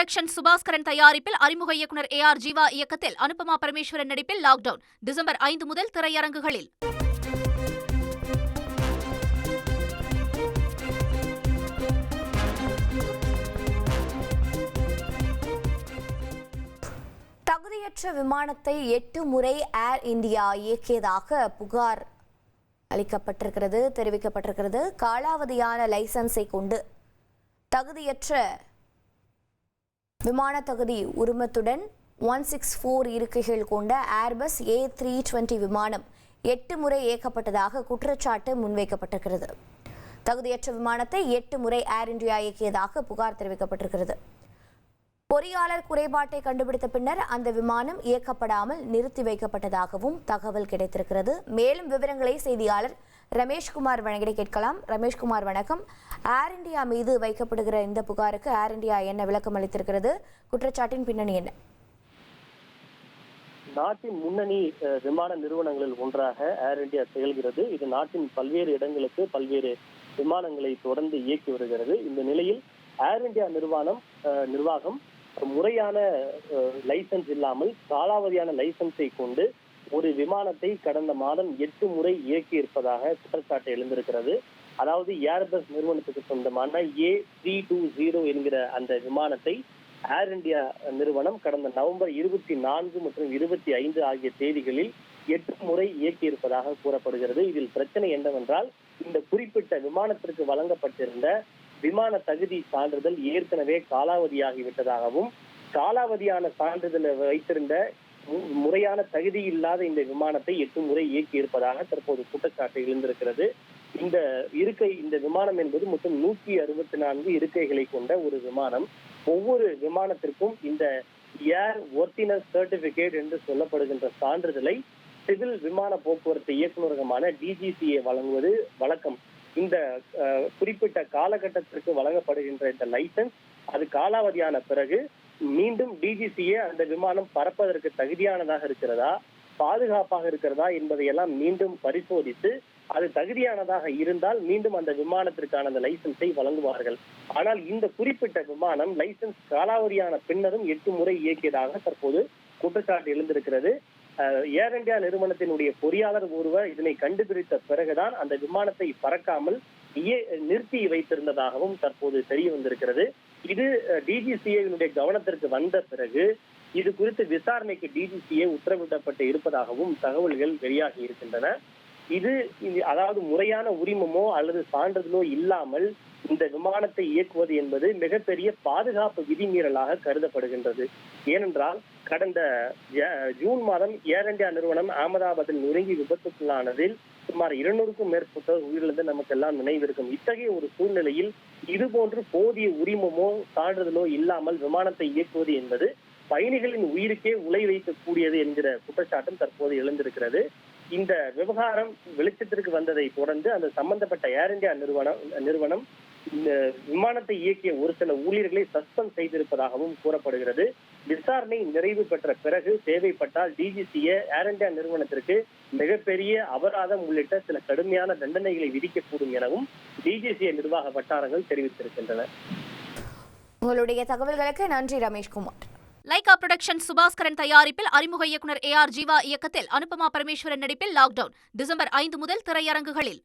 Production Subaskaran தயாரிப்பில் அறிமுக இயக்குனர் AR ஜீவா இயக்கத்தில் அனுபமா பரமேஸ்வரன் நடிப்பில் லாக்டவுன் டிசம்பர் 5 முதல் திரையரங்குகளில். தகுதியற்ற விமானத்தை 8 முறை ஏர் இந்தியா இயக்கியதாக புகார் தெரிவிக்கப்பட்டிருக்கிறது. காலாவதியான லைசன்ஸை கொண்டு தகுதியற்ற விமான தகுதி உரிமத்துடன் 164 இருக்கைகள் கொண்ட ஏர்பஸ் A320 விமானம் 8 முறை இயக்கப்பட்டதாக குற்றச்சாட்டு முன்வைக்கப்பட்டிருக்கிறது. தகுதியற்ற விமானத்தை 8 முறை ஏர் இந்தியா இயக்கியதாக புகார் தெரிவிக்கப்பட்டிருக்கிறது. பொறியாளர் குறைபாட்டை கண்டுபிடித்த பின்னர் அந்த விமானம் இயக்கப்படாமல் நிறுத்தி வைக்கப்பட்டதாகவும் தகவல் கிடைத்திருக்கிறது. மேலும் விவரங்களை செய்தியாளர் ரமேஷ்குமார் வழங்கிட கேட்கலாம். ரமேஷ்குமார், வணக்கம். ஏர் இந்தியா மீது வைக்கப்படுகிற இந்த புகாருக்கு ஏர் இந்தியா என்ன விளக்கம் அளித்திருக்கிறது? குற்றச்சாட்டின் பின்னணி என்ன? நாட்டின் முன்னணி விமான நிறுவனங்களில் ஒன்றாக ஏர் இந்தியா திகழ்கிறது. இது நாட்டின் பல்வேறு இடங்களுக்கு பல்வேறு விமானங்களை தொடர்ந்து இயக்கி வருகிறது. இந்த நிலையில் ஏர் இந்தியா நிர்வாகம் முறையான லைசன்ஸ் இல்லாமல் காலாவதியான லைசன்ஸை கொண்டு ஒரு விமானத்தை கடந்த மாதம் 8 முறை இயக்கி இருப்பதாக குற்றச்சாட்டு எழுந்திருக்கிறது. அதாவது ஏர்பஸ் நிறுவனத்துக்கு சொந்தமான A320 என்கிற அந்த விமானத்தை ஏர் இந்தியா நிறுவனம் கடந்த நவம்பர் 24 மற்றும் 25 ஆகிய தேதிகளில் 8 முறை இயக்கி இருப்பதாக கூறப்படுகிறது. இதில் பிரச்சனை என்னவென்றால், இந்த குறிப்பிட்ட விமானத்திற்கு வழங்கப்பட்டிருந்த விமான தகுதி சான்றிதழ் ஏற்கனவே காலாவதியாகிவிட்டதாகவும், காலாவதியான சான்றிதழை வைத்திருந்த முறையான தகுதி இல்லாத இந்த விமானத்தை 8 முறை இயக்கி இருப்பதாக தற்போது குற்றச்சாட்டு எழுந்திருக்கிறது. இந்த விமானம் என்பது மொத்தம் 164 இருக்கைகளை கொண்ட ஒரு விமானம். ஒவ்வொரு விமானத்திற்கும் இந்த ஏர் ஒர்த்தினஸ் சர்டிபிகேட் என்று சொல்லப்படுகின்ற சான்றிதழை சிவில் விமான போக்குவரத்து இயக்குநரகமான DGCA வழங்குவது வழக்கம். இந்த குறிப்பிட்ட காலகட்டத்திற்கு வழங்கப்படுகின்ற இந்த லைசன்ஸ் அது காலாவதியான பிறகு மீண்டும் DGCA அந்த விமானம் பறப்பதற்கு தகுதியானதாக இருக்கிறதா, பாதுகாப்பாக இருக்கிறதா என்பதையெல்லாம் மீண்டும் பரிசோதித்து அது தகுதியானதாக இருந்தால் மீண்டும் அந்த விமானத்திற்கான அந்த லைசன்ஸை வழங்குவார்கள். ஆனால் இந்த குறிப்பிட்ட விமானம் லைசன்ஸ் காலாவதியான பின்னரும் 8 முறை இயக்கியதாக தற்போது குற்றச்சாட்டு எழுந்திருக்கிறது. ஏர் இந்தியா நிறுவனத்தினுடைய பொறியாளர் ஒருவர் இதனை கண்டுபிடித்த பிறகுதான் அந்த விமானத்தை பறக்காமல் நிறுத்தி வைத்திருந்ததாகவும் தற்போது தெரிய வந்திருக்கிறது. இது DGCA கவனத்திற்கு வந்த பிறகு இது குறித்து விசாரணைக்கு DGCA உத்தரவிடப்பட்டு இருப்பதாகவும் தகவல்கள் வெளியாகி இருக்கின்றன. அதாவது முறையான உரிமமோ அல்லது சான்றிதழோ இல்லாமல் இந்த விமானத்தை இயக்குவது என்பது மிகப்பெரிய பாதுகாப்பு விதிமீறலாக கருதப்படுகின்றது. ஏனென்றால் கடந்த ஜூன் மாதம் ஏர் இந்தியா நிறுவனம் அகமதாபாத்தில் நொறுங்கி விபத்துக்குள்ளானதில் சுமார் 200க்கும் மேற்பட்டோர் உயிரிழந்து நமக்கு எல்லாம் நினைவிருக்கும். இத்தகைய ஒரு சூழ்நிலையில் இதுபோன்று போதிய உரிமமோ சான்றிதழோ இல்லாமல் விமானத்தை இயக்குவது என்பது பயணிகளின் உயிருக்கே உலை வைக்கக்கூடியது என்கிற குற்றச்சாட்டும் தற்போது எழுந்திருக்கிறது. இந்த விவகாரம் வெளிச்சத்திற்கு வந்ததை தொடர்ந்து அந்த சம்பந்தப்பட்ட ஏர் இந்தியா நிறுவனம் இந்த விமானத்தை இயக்கிய ஒரு சில ஊழியர்களை சஸ்பெண்ட் செய்திருப்பதாகவும் கூறப்படுகிறது. விசாரணை நிறைவு பெற்ற பிறகு தேவைப்பட்டால் DGCA ஏர் இந்தியா நிறுவனத்திற்கு மிகப்பெரிய அபராதம் உள்ளிட்ட சில கடுமையான தண்டனைகளை விதிக்கக்கூடும் எனவும் DGCA நிர்வாக வட்டாரங்கள் தெரிவித்திருக்கின்றன. உங்களுடைய தகவல்களுக்கு நன்றி ரமேஷ்குமார். லைகா புரொடக்ஷன் சுபாஸ்கரன் தயாரிப்பில் அறிமுக இயக்குனர் AR ஜீவா இயக்கத்தில் அனுபமா பரமேஸ்வரன் நடிப்பில் லாக்டவுன் டிசம்பர் 5 முதல் திரையரங்குகளில்.